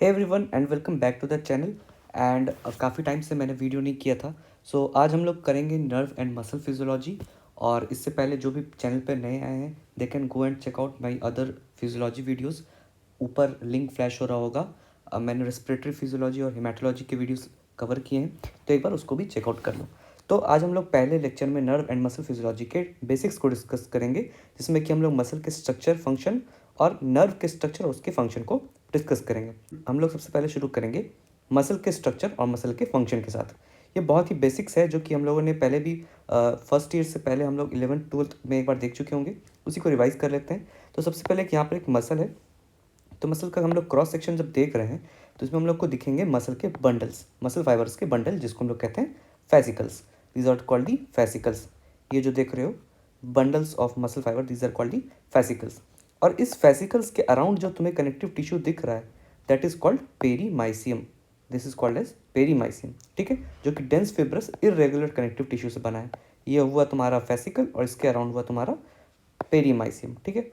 Hey everyone and welcome back to the channel. And काफ़ी time से मैंने video नहीं किया था। आज हम लोग करेंगे नर्व एंड मसल फिजियोलॉजी। और इससे पहले जो भी चैनल पे नए आए हैं they can go and check out my other physiology videos. ऊपर लिंक फ्लैश हो रहा होगा। मैंने रेस्पिरेटरी फिजियोलॉजी और हेमाटोलॉजी के वीडियोस कवर किए हैं, तो एक बार उसको भी चेकआउट कर लो। तो आज हम लोग पहले लेक्चर में नर्व एंड मसल फिजियोलॉजी के बेसिक्स को डिस्कस करेंगे, जिसमें कि हम लोग मसल के स्ट्रक्चर, फंक्शन और नर्व के स्ट्रक्चर और उसके फंक्शन को डिस्कस करेंगे। हम लोग सबसे पहले शुरू करेंगे मसल के स्ट्रक्चर और मसल के फंक्शन के साथ। ये बहुत ही बेसिक्स है जो कि हम लोगों ने पहले भी फर्स्ट ईयर से पहले हम लोग 11th-12th में एक बार देख चुके होंगे। उसी को रिवाइज कर लेते हैं। तो सबसे पहले यहाँ पर एक मसल है। तो मसल का हम लोग क्रॉस सेक्शन जब देख रहे हैं तो इसमें हम लोग को दिखेंगे मसल के बंडल्स, मसल फाइबर्स के बंडल, जिसको हम लोग कहते हैं fascicles. These are called the fascicles. ये जो देख रहे हो bundles of muscle fibre, these are called the fascicles. और इस फेसिकल्स के अराउंड जो तुम्हें कनेक्टिव टिश्यू दिख रहा है that is called perimysium. This is called as perimysium, ठीक है, जो कि dense fibrous irregular connective tissue से बना है। ये हुआ तुम्हारा फेसिकल और इसके अराउंड हुआ तुम्हारा पेरीमाइसियम, ठीक है।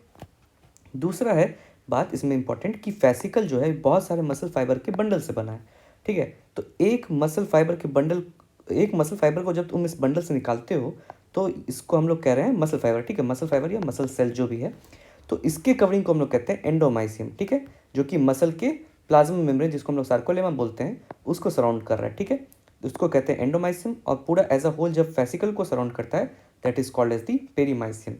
दूसरा है बात इसमें इंपॉर्टेंट कि फेसिकल जो है बहुत सारे मसल फाइबर के बंडल से बना है, ठीक है। तो एक मसल फाइबर को जब तुम इस बंडल से निकालते हो तो इसको हम लोग कह रहे हैं मसल फाइबर, ठीक है। मसल फाइबर या मसल सेल जो भी है, तो इसके कवरिंग को हम लोग कहते हैं एंडोमाइसियम, ठीक है, जो कि मसल के प्लाज्मा मेम्ब्रेन, जिसको हम लोग सार्कोलेमा बोलते हैं, उसको सराउंड कर रहा है, ठीक है। उसको कहते हैं एंडोमाइसियम। और पूरा एज अ होल जब फेसिकल को सराउंड करता है that is called as the perimysium,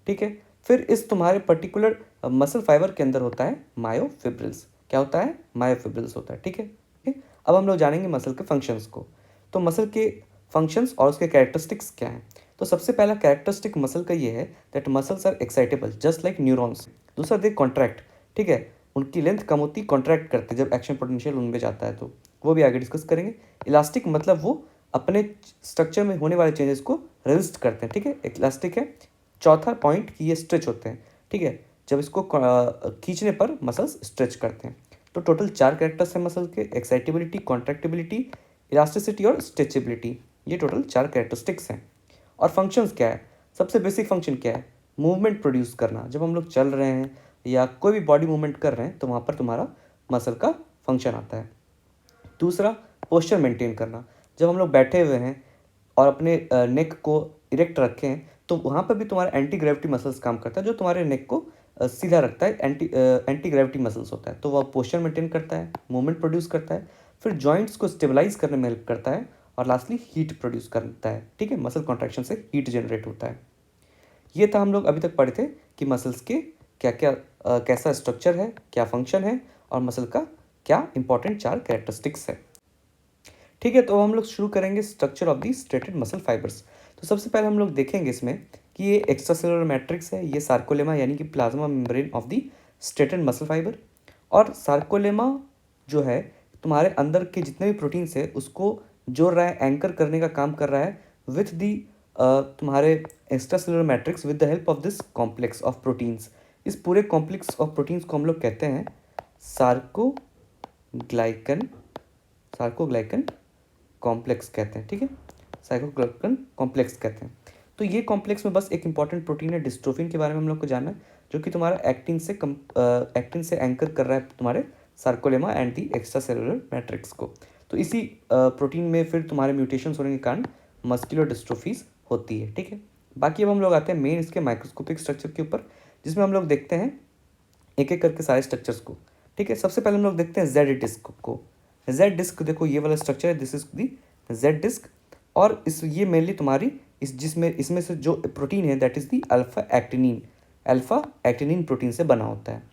ठीक है। फिर इस तुम्हारे पर्टिकुलर मसल फाइबर के अंदर होता है मायोफिब्रिल्स। क्या होता है? मायोफिब्रिल्स होता है, ठीक है। अब हम लोग जानेंगे मसल के फंक्शंस को। तो मसल के फंक्शंस और उसके कैरेक्टरिस्टिक्स क्या हैं? तो सबसे पहला कैरेक्टरिस्टिक मसल का ये है that muscles are excitable just like neurons. दूसरा दे कॉन्ट्रैक्ट, ठीक है, उनकी लेंथ कम होती, कॉन्ट्रैक्ट करते जब एक्शन पोटेंशियल उनमें जाता है, तो वो भी आगे डिस्कस करेंगे। इलास्टिक मतलब वो अपने स्ट्रक्चर में होने वाले चेंजेस को रेजिस्ट करते हैं, ठीक है, इलास्टिक है। चौथा पॉइंट कि ये स्ट्रेच होते हैं, ठीक है, जब इसको खींचने पर मसल्स स्ट्रेच करते हैं। तो टोटल 4 कैरेक्टर्स हैं मसल के: एक्साइटेबिलिटी, कॉन्ट्रैक्टिबिलिटी, इलास्टिसिटी और स्ट्रेचेबिलिटी। ये टोटल 4 कैरेक्टरिस्टिक्स हैं। और फंक्शंस क्या है? सबसे बेसिक फंक्शन क्या है? मूवमेंट प्रोड्यूस करना। जब हम लोग चल रहे हैं या कोई भी बॉडी मूवमेंट कर रहे हैं तो वहाँ पर तुम्हारा मसल का फंक्शन आता है। दूसरा, पोस्चर मेंटेन करना। जब हम लोग बैठे हुए हैं और अपने नेक को इरेक्ट रखे हैं तो वहाँ पर भी तुम्हारा एंटी ग्रेविटी मसल्स काम करता है, जो तुम्हारे नेक को सीधा रखता है। एंटी ग्रेविटी मसल्स होता है, तो वह पोस्चर मेंटेन करता है, मूवमेंट प्रोड्यूस करता है, फिर जॉइंट्स को स्टेबलाइज करने में हेल्प करता है, और लास्टली हीट प्रोड्यूस करता है, ठीक है। मसल कॉन्ट्रैक्शन से हीट जनरेट होता है। ये था हम लोग अभी तक पढ़े थे कि मसल्स के क्या क्या कैसा स्ट्रक्चर है, क्या फंक्शन है, और मसल का क्या इंपॉर्टेंट 4 कैरेक्टरिस्टिक्स है, ठीक है। तो हम लोग शुरू करेंगे structure of the striated muscle fibres. तो सबसे पहले हम लोग देखेंगे इसमें कि ये एक्स्ट्रा सेलुलर मैट्रिक्स है, ये सार्कोलेमा यानी कि plasma membrane of the striated muscle fibre. और सार्कोलेमा जो है तुम्हारे अंदर के जितने भी प्रोटीन्स है उसको जोड़ रहा है, एंकर करने का काम कर रहा है विथ दी तुम्हारे extra cellular matrix with the help of this complex of proteins. इस पूरे कॉम्प्लेक्स ऑफ प्रोटीन्स को हम लोग कहते हैं सार्कोग्लाइकन, सार्कोग्लाइकन कॉम्प्लेक्स कहते हैं, ठीक है, साइटोस्केलेटन कॉम्प्लेक्स कहते हैं। तो ये कॉम्प्लेक्स में बस एक इंपॉर्टेंट प्रोटीन है डिस्ट्रोफिन, के बारे में हम लोग को जानना है, जो कि तुम्हारा एक्टिन से एंकर कर रहा है तुम्हारे sarcolemma and the extra cellular matrix को। तो इसी प्रोटीन में फिर तुम्हारे म्यूटेशंस होने के कारण मस्कुलर डिस्ट्रोफीज होती है, ठीक है। बाकी अब हम लोग आते हैं मेन इसके माइक्रोस्कोपिक स्ट्रक्चर के ऊपर, जिसमें हम लोग देखते हैं एक एक करके सारे स्ट्रक्चर्स को, ठीक है। सबसे पहले हम लोग देखते हैं जेड डिस्क को। जेड डिस्क देखो, ये वाला स्ट्रक्चर है, this is the Z disc. और इस ये मेनली तुम्हारी इसमें से जो प्रोटीन है that is the alpha actinin, alpha actinin protein से बना होता है।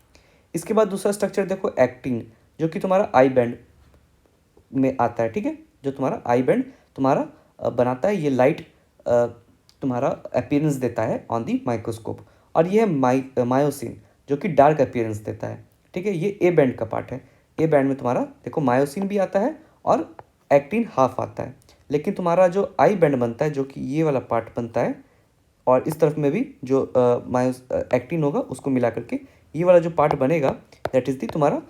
इसके बाद दूसरा स्ट्रक्चर देखो एक्टिन, जो कि तुम्हारा आई बैंड में आता है, ठीक है, जो तुम्हारा आई बैंड तुम्हारा बनाता है। ये लाइट तुम्हारा अपीयरेंस देता है ऑन दी माइक्रोस्कोप। और ये है मायोसिन, जो कि डार्क अपीयरेंस देता है, ठीक है। ये ए बैंड का पार्ट है। ए बैंड में तुम्हारा देखो मायोसिन भी आता है और एक्टिन हाफ आता है। लेकिन तुम्हारा जो आई बैंड बनता है, जो कि ये वाला पार्ट बनता है, और इस तरफ में भी जो एक्टिन होगा उसको मिला करके ये वाला जो पार्ट बनेगा दैट इज दी तुम्हारा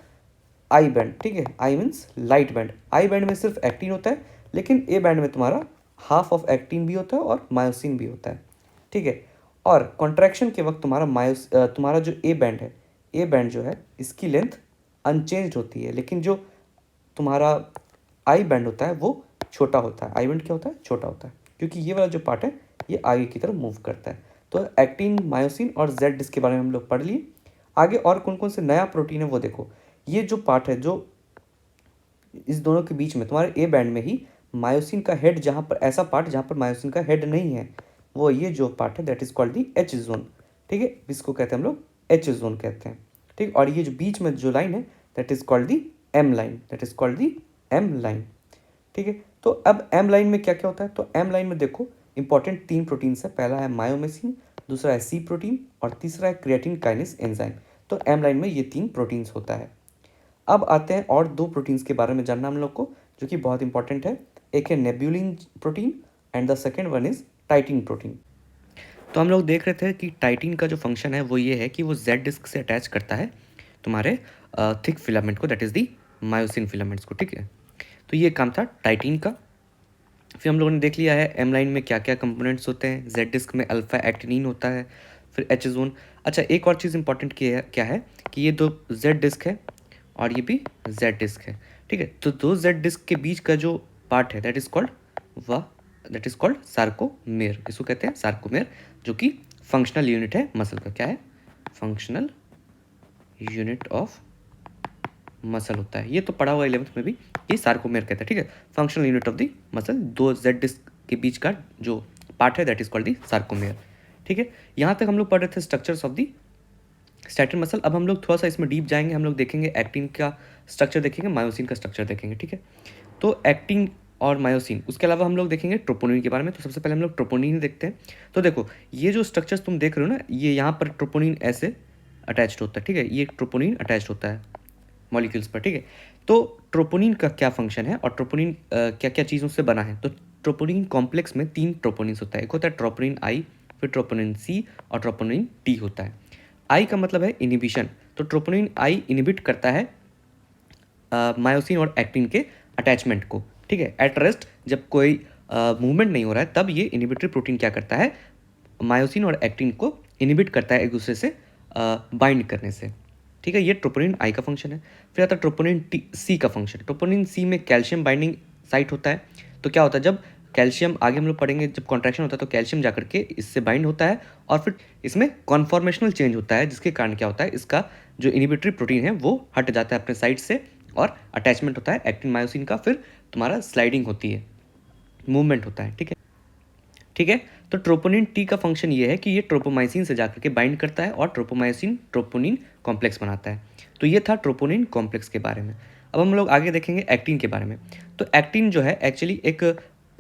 आई बैंड, ठीक है। I means light band. I band में सिर्फ एक्टिन होता है, लेकिन ए बैंड में तुम्हारा हाफ ऑफ एक्टिन भी होता है और मायोसिन भी होता है, ठीक है। और कॉन्ट्रैक्शन के वक्त तुम्हारा तुम्हारा जो ए बैंड है, ए बैंड जो है इसकी लेंथ अनचेंज्ड होती है, लेकिन जो तुम्हारा आई बैंड होता है वो छोटा होता है। आई बैंड क्या होता है? छोटा होता है, क्योंकि ये वाला जो पार्ट है ये आगे की तरफ मूव करता है। तो एक्टिन, मायोसिन और जेड डिस्क के बारे में हम लोग पढ़ लिए। आगे और कौन कौन से नया प्रोटीन है वो देखो। ये जो पार्ट है, जो इस दोनों के बीच में तुम्हारे ए बैंड में ही मायोसिन का हेड, जहाँ पर ऐसा पार्ट जहाँ पर मायोसिन का हेड नहीं है, वो ये जो पार्ट है that is called the H zone. ठीक है, इसको कहते हैं हम लोग एच जोन कहते हैं। ठीक, और ये जो बीच में जो लाइन है that is called the M line, that is called the M line. ठीक है, तो अब एम लाइन में क्या क्या होता है? तो एम लाइन में देखो इंपॉर्टेंट 3 प्रोटीन्स है। पहला है मायोमेसिन, दूसरा है सी प्रोटीन और तीसरा है क्रिएटिन काइनेस एंजाइम। तो एम लाइन में ये 3 प्रोटीन्स होता है। अब आते हैं और 2 प्रोटीन्स के बारे में जानना हम लोग को, जो कि बहुत इंपॉर्टेंट है। एक है nebulin protein and the second one is titin protein. तो हम लोग देख रहे थे कि टाइटिन का जो फंक्शन है वो ये है कि वो जेड डिस्क से अटैच करता है तुम्हारे थिक फिलामेंट को, that is the myosin filaments को। ठीक है, तो ये काम था टाइटिन का। फिर हम लोगों ने देख लिया है एम लाइन में क्या क्या कंपोनेंट्स होते हैं। जेड डिस्क में अल्फा एक्टिनिन होता है, फिर एच जोन। अच्छा, एक और चीज़ इंपॉर्टेंट क्या है कि ये दो जेड डिस्क है और ये भी जेड डिस्क है। ठीक है, तो दो जेड डिस्क के बीच का जो पार्ट है दैट इज कॉल्ड सार्कोमेर। इसको कहते हैं सार्कोमेर, जो कि फंक्शनल यूनिट है मसल का। क्या है? फंक्शनल यूनिट ऑफ मसल होता है। ये तो पढ़ा हुआ 11th में भी, ये सार्कोमेर कहते हैं। ठीक है, functional unit of the muscle, दो जेड डिस्क के बीच का जो पार्ट है that is called the sarcomere. ठीक है, यहाँ तक हम लोग पढ़ रहे थे structures of the statin muscle. अब हम लोग थोड़ा सा इसमें डीप जाएंगे। हम लोग देखेंगे एक्टिन का स्ट्रक्चर देखेंगे, मायोसिन का स्ट्रक्चर देखेंगे। ठीक है, तो एक्टिन और मायोसिन, उसके अलावा हम लोग देखेंगे ट्रोपोनिन के बारे में। तो सबसे पहले हम लोग ट्रोपोनिन देखते हैं। तो देखो ये जो स्ट्रक्चर्स तुम देख रहे हो ना, ये यहाँ पर ट्रोपोनिन ऐसे अटैच्ड होता है। ठीक है, ये ट्रोपोनिन अटैच्ड होता है मॉलिक्यूल्स पर। ठीक है, तो ट्रोपोनिन का क्या फंक्शन है और ट्रोपोनिन क्या क्या चीज़ों से बना है? तो ट्रोपोनिन कॉम्प्लेक्स में 3 ट्रोपोनिन्स होता है। एक होता है ट्रोपोनिन आई, फिर ट्रोपोनिन सी और ट्रोपोनिन टी होता है। आई का मतलब है इनिबिशन, तो ट्रोपोनिन आई इनिबिट करता है मायोसिन और एक्टिन के अटैचमेंट को। ठीक है, एट रेस्ट जब कोई मूवमेंट नहीं हो रहा है तब ये इनिबिटरी प्रोटीन क्या करता है? मायोसिन और एक्टिन को इनिबिट करता है एक दूसरे से बाइंड करने से। ठीक है, ये ट्रोपोनिन आई का फंक्शन है। फिर आता है ट्रोपोनिन सी का फंक्शन। ट्रोपोनिन सी में कैल्शियम बाइंडिंग साइट होता है। तो क्या होता है, जब कैल्शियम, आगे हम लोग पढ़ेंगे, जब कॉन्ट्रैक्शन होता है तो कैल्शियम जाकर के इससे बाइंड होता है और फिर इसमें कॉन्फॉर्मेशनल चेंज होता है, जिसके कारण क्या होता है, इसका जो इनिबिटरी प्रोटीन है वो हट जाता है अपने साइड से और अटैचमेंट होता है एक्टिन मायोसिन का। फिर तुम्हारा स्लाइडिंग होती है, मूवमेंट होता है। ठीक है, ठीक है, तो ट्रोपोनिन टी का फंक्शन ये है कि ये ट्रोपोमाइसिन से जाकर के बाइंड करता है और ट्रोपोमाइसिन ट्रोपोनिन कॉम्प्लेक्स बनाता है। तो ये था ट्रोपोनिन कॉम्प्लेक्स के बारे में। अब हम लोग आगे देखेंगे एक्टिन के बारे में। तो एक्टिन जो है एक्चुअली एक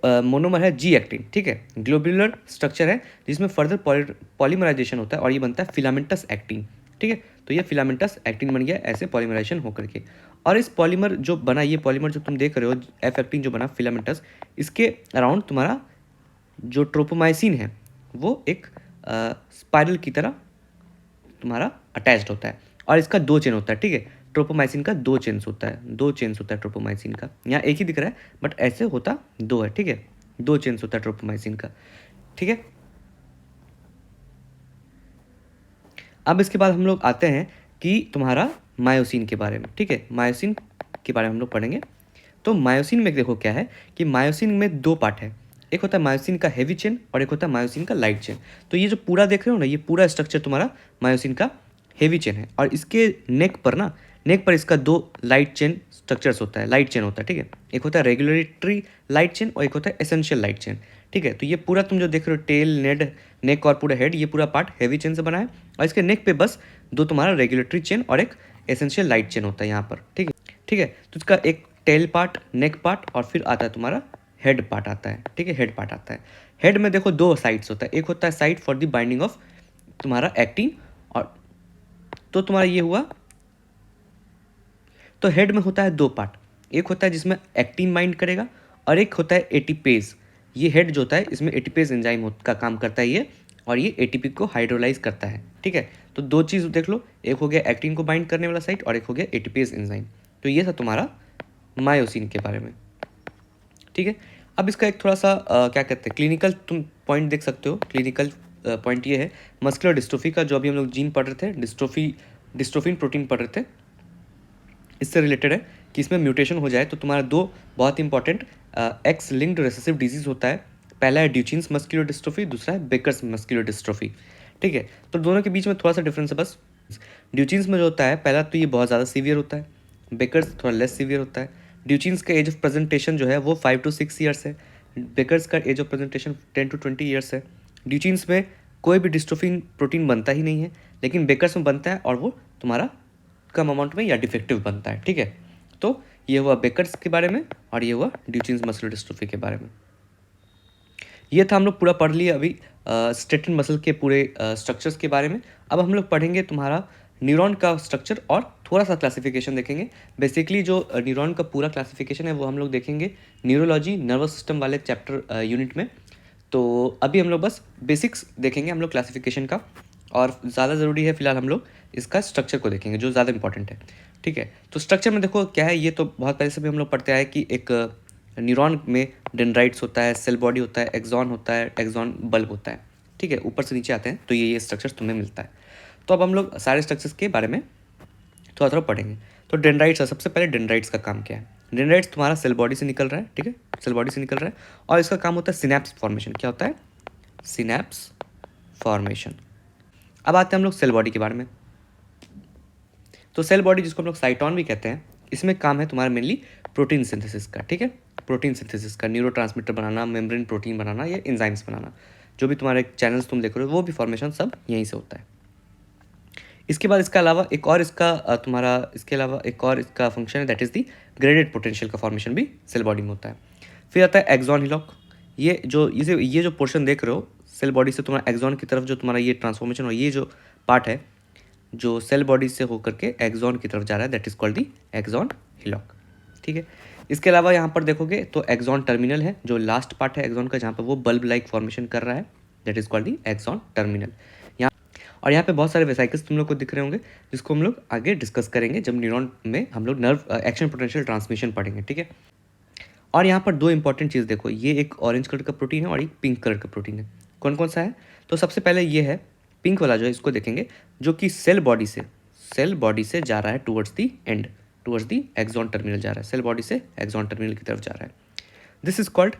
मोनोमर है जी एक्टिन। ठीक है, ग्लोब्यूलर स्ट्रक्चर है जिसमें फर्दर पॉलीमराइजेशन होता है और ये बनता है फिलामेंटस एक्टिन। ठीक है, तो ये फिलामेंटस एक्टिन बन गया ऐसे पॉलीमराइजेशन होकर के। और इस पॉलीमर जो बना, ये पॉलीमर जो तुम देख रहे हो एफ एक्टिन जो बना फिलामेंटस, इसके अराउंड तुम्हारा जो ट्रोपोमाइसिन है वो एक स्पाइरल की तरह तुम्हारा अटैच्ड होता है और इसका 2 चेन होता है। ठीक है, ट्रोपोमाइसिन का 2 चेन्स होता है, 2 चेन्स होता है ट्रोपोमाइसिन का। यहाँ एक ही दिख रहा है बट ऐसे होता 2 है। ठीक है, 2 चेन्स होता है ट्रोपोमाइसिन का। ठीक है, अब इसके बाद हम लोग आते हैं कि तुम्हारा मायोसिन के बारे में। ठीक है, मायोसिन के बारे में हम लोग पढ़ेंगे। तो मायोसिन में देखो क्या है कि मायोसिन में 2 पार्ट है। एक होता है मायोसिन का हेवी चेन और एक होता है मायोसिन का लाइट चेन। तो ये जो पूरा देख रहे हो ना, ये पूरा स्ट्रक्चर तुम्हारा मायोसिन का हेवी चेन है और इसके नेक पर इसका 2 लाइट चेन स्ट्रक्चर्स होता है, लाइट चेन होता है। ठीक है, एक होता है रेगुलेटरी लाइट चेन और एक होता है एसेंशियल लाइट चेन। ठीक है, तो ये पूरा तुम जो देख रहे हो टेल, नेक और पूरा हेड, ये पूरा पार्ट हेवी चेन से बना है और इसके नेक पे बस 2 तुम्हारा रेगुलेटरी चेन और एक एसेंशियल लाइट चेन होता है यहाँ पर। ठीक है, ठीक है, तो इसका एक टेल पार्ट, नेक पार्ट और फिर आता है तुम्हारा हेड पार्ट आता है। ठीक है, हेड पार्ट आता है। हेड में देखो 2 साइड्स होता है, एक होता है side for the binding of तुम्हारा एक्टिन और तो तुम्हारा ये हुआ। तो हेड में होता है 2 पार्ट, एक होता है जिसमें एक्टिन बाइंड करेगा और एक होता है एटीपेज। ये हेड जो होता है इसमें एटीपेज एंजाइम का काम करता है ये, और ये एटीपी को हाइड्रोलाइज करता है। ठीक है, तो 2 चीज़ देख लो, एक हो गया एक्टिन को बाइंड करने वाला साइट और एक हो गया एटीपेज एंजाइम। तो ये था तुम्हारा मायोसिन के बारे में। ठीक है, अब इसका एक थोड़ा सा क्या कहते हैं क्लिनिकल तुम पॉइंट देख सकते हो। क्लिनिकल पॉइंट ये है मस्कुलर डिस्ट्रोफी का, जो अभी हम लोग जीन पढ़ रहे थे, डिस्ट्रोफिन प्रोटीन पढ़ रहे थे। इससे रिलेटेड है कि इसमें म्यूटेशन हो जाए तो तुम्हारा दो बहुत important x linked recessive disease होता है। पहला है ड्यूचेन्स मस्कुलर डिस्ट्रोफी, दूसरा है बेकर्स मस्कुलर डिस्ट्रोफी। ठीक है, तो दोनों के बीच में थोड़ा सा डिफरेंस है बस। ड्यूचेन्स में जो होता है पहला तो ये बहुत ज़्यादा सीवियर होता है, बेकर्स थोड़ा लेस सीवियर होता है। ड्यूचेन्स का एज ऑफ प्रेजेंटेशन जो है वो 5 to 6 ईयर्स है, बेकर्स का age of presentation 10 to 20 years है। ड्यूचेन्स में कोई भी डिस्ट्रोफिन प्रोटीन बनता ही नहीं है, लेकिन बेकर्स में बनता है और वो तुम्हारा कम अमाउंट में या डिफेक्टिव बनता है। ठीक है, तो ये हुआ बेकर्स के बारे में और ये हुआ ड्यूचेन्स मस्कुलर डिस्ट्रोफी के बारे में। ये था हम लोग पूरा पढ़ लिए अभी स्टेटन मसल के पूरे स्ट्रक्चर्स के बारे में। अब हम लोग पढ़ेंगे तुम्हारा न्यूरॉन का स्ट्रक्चर और थोड़ा सा क्लासिफिकेशन देखेंगे। बेसिकली जो न्यूरॉन का पूरा क्लासिफिकेशन है वो हम लोग देखेंगे न्यूरोलॉजी नर्वस सिस्टम वाले चैप्टर यूनिट में। तो अभी हम लोग बस बेसिक्स देखेंगे हम लोग क्लासिफिकेशन का, और ज़्यादा ज़रूरी है फिलहाल हम लोग इसका स्ट्रक्चर को देखेंगे जो ज़्यादा इंपॉर्टेंट है। ठीक है, तो स्ट्रक्चर में देखो क्या है, ये तो बहुत पहले से भी हम लोग पढ़ते आए कि एक न्यूरॉन में डेंड्राइट्स होता है, सेल बॉडी होता है, एक्सॉन होता है, एक्सॉन बल्ब होता है। ठीक है, ऊपर से नीचे आते हैं तो ये स्ट्रक्चर्स तुम्हें मिलता है। तो अब हम लोग सारे स्ट्रक्चर्स के बारे में थोड़ा थोड़ा पढ़ेंगे। तो डेंड्राइट्स है, सबसे पहले डेंड्राइट्स का काम क्या है। डेंड्राइट्स तुम्हारा सेल बॉडी से निकल रहा है, ठीक है, सेल बॉडी से निकल रहा है और इसका काम होता है सिनैप्स फॉर्मेशन। क्या होता है? Synapse formation. अब आते हैं हम लोग सेल बॉडी के बारे में। तो सेल बॉडी जिसको हम लोग साइटोन भी कहते हैं, इसमें काम है तुम्हारा मेनली प्रोटीन सिंथेसिस का। ठीक है, प्रोटीन सिंथेसिस का, न्यूरोट्रांसमीटर बनाना, मेम्ब्रेन प्रोटीन बनाना या एंजाइम्स बनाना, जो भी तुम्हारे चैनल्स तुम देख रहे हो वो भी फॉर्मेशन सब यहीं से होता है। इसके बाद इसके अलावा एक और इसका तुम्हारा इसके अलावा एक और इसका फंक्शन है, that is the graded potential का फॉर्मेशन भी सेल बॉडी में होता है। फिर आता है एक्सॉन हिलॉक। ये जो पोर्शन देख रहे हो सेल बॉडी से तुम्हारा एक्सॉन की तरफ जो तुम्हारा ये ट्रांसफॉर्मेशन और ये जो पार्ट है जो सेल बॉडी से होकर के एक्सॉन की तरफ जा रहा है, that is called the axon hillock. ठीक है, इसके अलावा यहाँ पर देखोगे तो एक्सॉन टर्मिनल है, जो लास्ट पार्ट है एक्सॉन का जहाँ पर वो बल्ब लाइक फॉर्मेशन कर रहा है, that is called the axon terminal. और यहाँ पे बहुत सारे वेसाइकल्स तुम लोग को दिख रहे होंगे जिसको हम लोग आगे डिस्कस करेंगे जब न्यूरॉन में हम लोग नर्व एक्शन पोटेंशियल ट्रांसमिशन पढ़ेंगे। ठीक है, और यहाँ पर दो इंपॉर्टेंट चीज़ देखो, ये एक ऑरेंज कलर का प्रोटीन है और एक पिंक कलर का प्रोटीन है। कौन कौन सा है? तो सबसे पहले ये है पिंक वाला जो है, इसको देखेंगे, जो कि सेल बॉडी से जा रहा है towards the end, towards the axon terminal जा रहा है, सेल बॉडी से एक्सॉन टर्मिनल की तरफ जा रहा है। This is called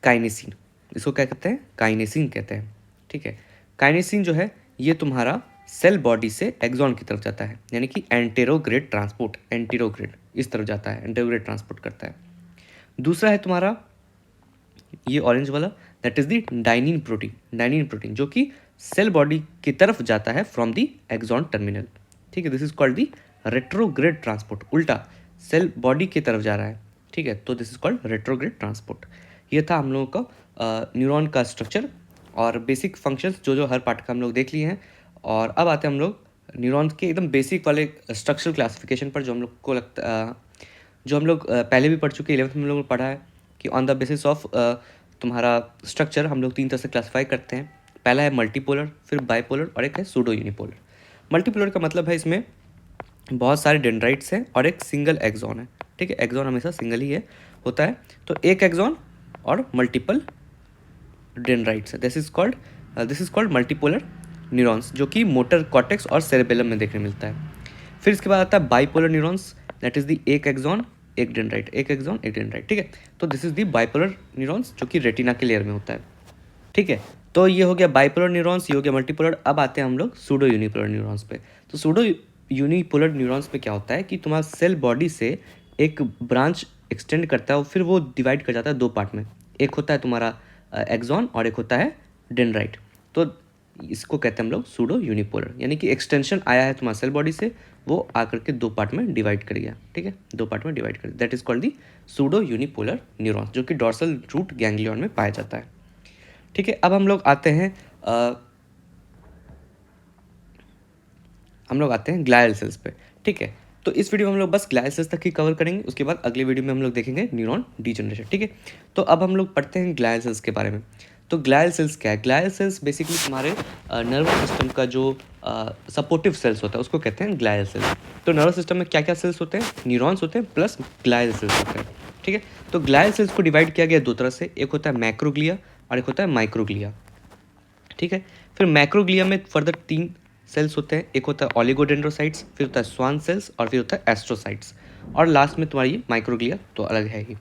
kinesin. इसको क्या कहते हैं? काइनेसिन कहते हैं। ठीक है, काइनेसिन जो है ये तुम्हारा सेल बॉडी से एक्सॉन की तरफ जाता है, यानी कि एंटेरोग्रेड ट्रांसपोर्ट, एंटीरोग्रेड इस तरफ जाता है, एंटेरोग्रेड ट्रांसपोर्ट करता है। दूसरा है तुम्हारा ये ऑरेंज वाला, that is the dynein protein जो कि सेल बॉडी की तरफ जाता है फ्रॉम द एक्सॉन टर्मिनल। ठीक है, this is called the retrograde transport, उल्टा सेल बॉडी की तरफ जा रहा है। ठीक है, तो this is called retrograde transport. ये था हम लोगों का न्यूरॉन का स्ट्रक्चर और बेसिक फंक्शंस जो हर पार्ट का हम लोग देख लिए हैं। और अब आते हैं हम लोग न्यूरॉन्स के एकदम बेसिक वाले स्ट्रक्चरल क्लासिफिकेशन पर, जो हम लोग को लगता जो हम लोग पहले भी पढ़ चुके हैं, 11th में हम लोग ने पढ़ा है कि ऑन द बेसिस ऑफ तुम्हारा स्ट्रक्चर हम लोग 3 तरह से क्लासीफाई करते हैं। पहला है मल्टीपोलर, फिर बाइपोलर और एक है सूडो यूनिपोलर। मल्टीपोलर का मतलब है इसमें बहुत सारे डेंड्राइट्स हैं और एक सिंगल एक्सॉन है। ठीक है, एक्सॉन हमेशा सिंगल ही है होता है, तो एक एक्सॉन और मल्टीपल डेंड्राइट्स है। This is called multipolar neurons, जो कि मोटर कॉर्टेक्स और सेरेबेलम में देखने मिलता है। फिर इसके बाद आता है bipolar neurons, that is the एक एक्सॉन एक डेंड्राइट, एक एक्सॉन एक डेंड्राइट। ठीक है, तो this is the bipolar neurons जो कि रेटिना के लेयर में होता है। ठीक है, तो ये हो गया बाइपोलर न्यूरॉन्स, ये हो गया मल्टीपोलर। अब आते हैं हम लोग सूडो यूनिपोलर न्यूरॉन्स पे। तो सूडो यूनिपोलर न्यूरॉन्स पे क्या होता है कि तुम्हारा सेल बॉडी से एक ब्रांच एक्सटेंड करता है और फिर वो डिवाइड कर जाता है दो पार्ट में, एक होता है तुम्हारा एक्सॉन और एक होता है डेंड्राइट। तो इसको कहते हैं हम लोग सूडो यूनिपोलर, यानी कि एक्सटेंशन आया है तुम्हारा सेल बॉडी से, वो आकर के दो पार्ट में डिवाइड कर गया। ठीक है, दो पार्ट में डिवाइड कर, that is called the pseudo unipolar neurons, जो कि डॉर्सल रूट गैंग्लियन में पाया जाता है। ठीक है, अब हम लोग आते हैं ग्लायल सेल्स पे। ठीक है, तो इस वीडियो में हम लोग बस ग्लायल सेल्स तक ही कवर करेंगे, उसके बाद अगले वीडियो में हम लोग देखेंगे न्यूरॉन डीजनरेशन। ठीक है, तो अब हम लोग पढ़ते हैं ग्लायल सेल्स के बारे में। तो ग्लायल सेल्स क्या है? ग्लायल सेल्स बेसिकली तुम्हारे नर्वस सिस्टम का जो सपोर्टिव सेल्स होता है उसको कहते हैं ग्लायल सेल्स। तो नर्वस सिस्टम में क्या क्या सेल्स होते हैं? न्यूरॉन्स होते हैं प्लस ग्लायल सेल्स होते हैं। ठीक है, तो ग्लायल सेल्स को डिवाइड किया गया दो तरह से, एक होता है मैक्रोग्लिया और एक होता है माइक्रोग्लिया। ठीक है, फिर मैक्रोग्लिया में फर्दर 3 सेल्स होते हैं, एक होता है ओलिगोडेंड्रोसाइट्स, फिर होता है स्वान सेल्स और फिर होता है एस्ट्रोसाइट्स, और लास्ट में तुम्हारी माइक्रोग्लिया तो अलग है ही।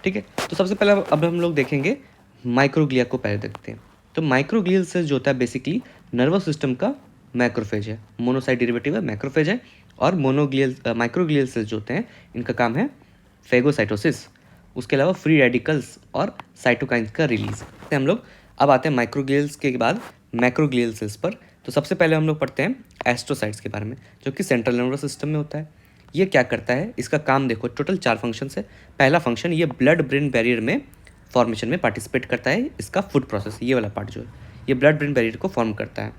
ठीक है, तो सबसे पहले अब हम लोग देखेंगे माइक्रोग्लिया को, पहले देखते हैं। तो माइक्रोग्लियल सेल्स जो होता है बेसिकली नर्वस सिस्टम का मैक्रोफेज है, मोनोसाइट डेरिवेटिव है, मैक्रोफेज है। और माइक्रोग्लियल सेल्स जो होते हैं इनका काम है फेगोसाइटोसिस, उसके अलावा फ्री रेडिकल्स और साइटोकाइंस का रिलीज। हम लोग अब आते हैं माइक्रोग्लियल्स के बाद मैक्रोग्लियल सेल्स पर। तो सबसे पहले हम लोग पढ़ते हैं एस्ट्रोसाइट्स के बारे में, जो कि सेंट्रल नर्वस सिस्टम में होता है। ये क्या करता है, इसका काम देखो, टोटल 4 फंक्शन है। पहला फंक्शन, ये ब्लड ब्रेन बैरियर में फॉर्मेशन में पार्टिसिपेट करता है, इसका फूड प्रोसेस, ये वाला पार्ट जो है ये ब्लड ब्रेन बैरियर को फॉर्म करता है।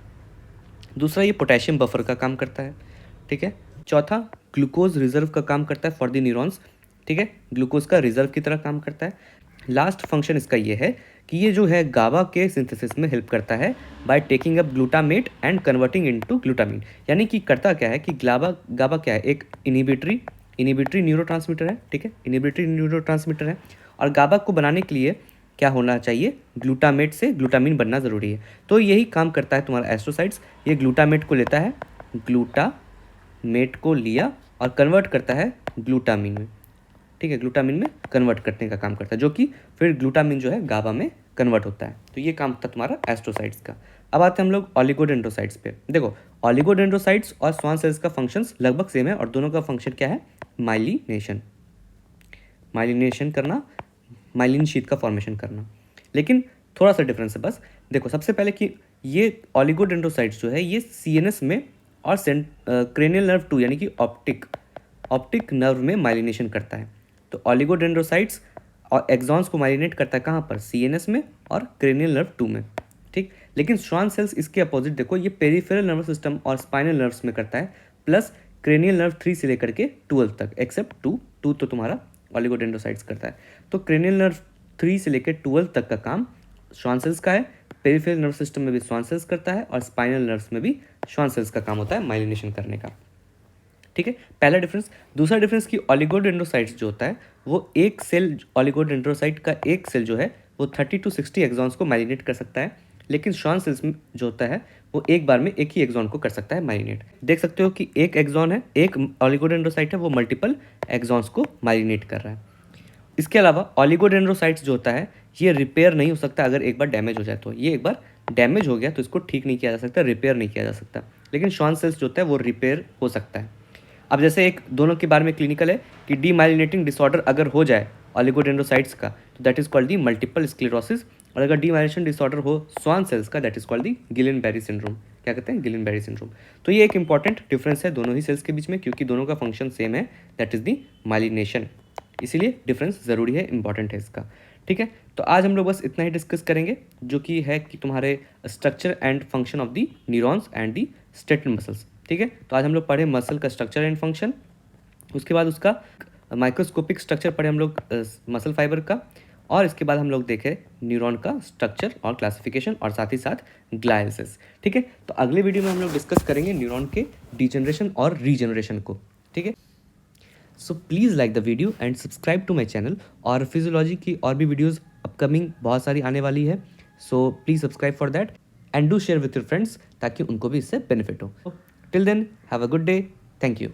दूसरा, ये पोटेशियम बफर का काम करता है। ठीक है, चौथा, ग्लूकोज रिजर्व का काम करता है फॉर द न्यूरॉन्स। ठीक है, ग्लूकोज का रिजर्व की तरह काम करता है। लास्ट फंक्शन इसका ये है कि ये जो है गाबा के सिंथेसिस में हेल्प करता है by taking up glutamate and converting into glutamine. यानी कि करता क्या है कि गाबा क्या है, एक इनिबिटरी न्यूरोट्रांसमीटर है। ठीक है, इनिबिटरी न्यूरोट्रांसमीटर है, और गाबा को बनाने के लिए क्या होना चाहिए, ग्लूटामेट से ग्लूटामिन बनना ज़रूरी है। तो यही काम करता है तुम्हारा एस्ट्रोसाइट्स, ये ग्लूटामेट को लेता है, ग्लूटामेट को लिया और कन्वर्ट करता है ग्लूटामिन में। ठीक है, ग्लूटामिन में कन्वर्ट करने का काम करता है, जो कि फिर ग्लूटामिन जो है गाबा में कन्वर्ट होता है। तो ये काम था तुम्हारा एस्ट्रोसाइट्स का। अब आते हैं हम लोग ऑलिगोडेंड्रोसाइट्स पे। देखो, ऑलिगोडेंड्रोसाइट्स और स्वान सेल्स का फंक्शंस लगभग सेम है, और दोनों का फंक्शन क्या है, माइलिनेशन करना, माइलिन शीट का फॉर्मेशन करना। लेकिन थोड़ा सा डिफरेंस है बस। देखो, सबसे पहले कि ये ऑलिगोडेंड्रोसाइट्स जो है ये सीएनएस में और क्रेनियल नर्व 2 यानी कि ऑप्टिक नर्व में माइलिनेशन करता है। तो ऑलिगोडेंड्रोसाइट्स और एक्सॉन्स को माइलिनेट करता है कहाँ पर, सीएनएस में और क्रेनियल नर्व 2 में। ठीक, लेकिन श्वान सेल्स इसके अपोजिट, देखो, ये पेरिफेरल नर्वस सिस्टम और स्पाइनल नर्व्स में करता है, प्लस क्रेनियल नर्व 3 से लेकर के 12 तक, एक्सेप्ट 2 तो तुम्हारा ऑलिगोडेंड्रोसाइट्स करता है। तो क्रेनियल नर्व 3 से लेकर 12 तक का काम श्वान सेल्स का है, पेरिफेरल नर्व सिस्टम में भी श्वान सेल्स करता है, और स्पाइनल नर्व्स में भी श्वान सेल्स का काम होता है माइलिनेशन करने का। ठीक है, पहला डिफरेंस। दूसरा डिफरेंस कि ऑलिगोडेंड्रोसाइट्स जो होता है वो एक सेल, ऑलिगोडेंड्रोसाइट का एक सेल जो है वो 30 to 60 एक्सॉन्स को माइलिनेट कर सकता है, लेकिन श्वान सेल्स में जो होता है वो एक बार में एक ही एक्सॉन को कर सकता है माइलिनेट। देख सकते हो कि एक एक्सॉन है, एक ऑलिगोडेंड्रोसाइट है, वो मल्टीपल एक्सॉन्स को माइलिनेट कर रहा है। इसके अलावा ऑलिगोडेंड्रोसाइट्स जो होता है ये रिपेयर नहीं हो सकता, अगर एक बार डैमेज हो जाए तो। ये एक बार डैमेज हो गया तो इसको ठीक नहीं किया जा सकता, रिपेयर नहीं किया जा सकता। लेकिन श्वान सेल्स जो होता है वो रिपेयर हो सकता है। अब जैसे एक दोनों के बारे में क्लिनिकल है कि डीमाइलिनेटिंग डिसऑर्डर अगर हो जाए ऑलिगोडेंड्रोसाइट्स का तो that is called the multiple sclerosis, और अगर डीमाइलिनेशन डिसऑर्डर हो स्वान सेल्स का that is called the Guillain Barre syndrome. क्या कहते हैं, गिलेन-बैरी सिंड्रोम। तो ये एक इंपॉर्टेंट डिफरेंस है दोनों ही सेल्स के बीच में, क्योंकि दोनों का फंक्शन सेम है, दैट इज दी माइलिनेशन। इसीलिए डिफरेंस ज़रूरी है, इंपॉर्टेंट है इसका। ठीक है, तो आज हम लोग बस इतना ही डिस्कस करेंगे, जो कि है कि तुम्हारे structure and function of the neurons and the skeletal muscles. ठीक है, तो आज हम लोग पढ़े मसल का स्ट्रक्चर एंड फंक्शन, उसके बाद उसका माइक्रोस्कोपिक स्ट्रक्चर पढ़े हम लोग मसल फाइबर का, और इसके बाद हम लोग देखे न्यूरॉन का स्ट्रक्चर और क्लासिफिकेशन, और साथ ही साथ ग्लायल सेल्स। ठीक है, तो अगले वीडियो में हम लोग डिस्कस करेंगे न्यूरॉन के डिजनरेशन और रीजनरेशन को। ठीक है, so please like the video and subscribe to my channel, और फिजियोलॉजी की और भी वीडियोज़ अपकमिंग बहुत सारी आने वाली है, so please subscribe for that and do share with your friends, ताकि उनको भी इससे बेनिफिट हो। Till then, have a good day, thank you.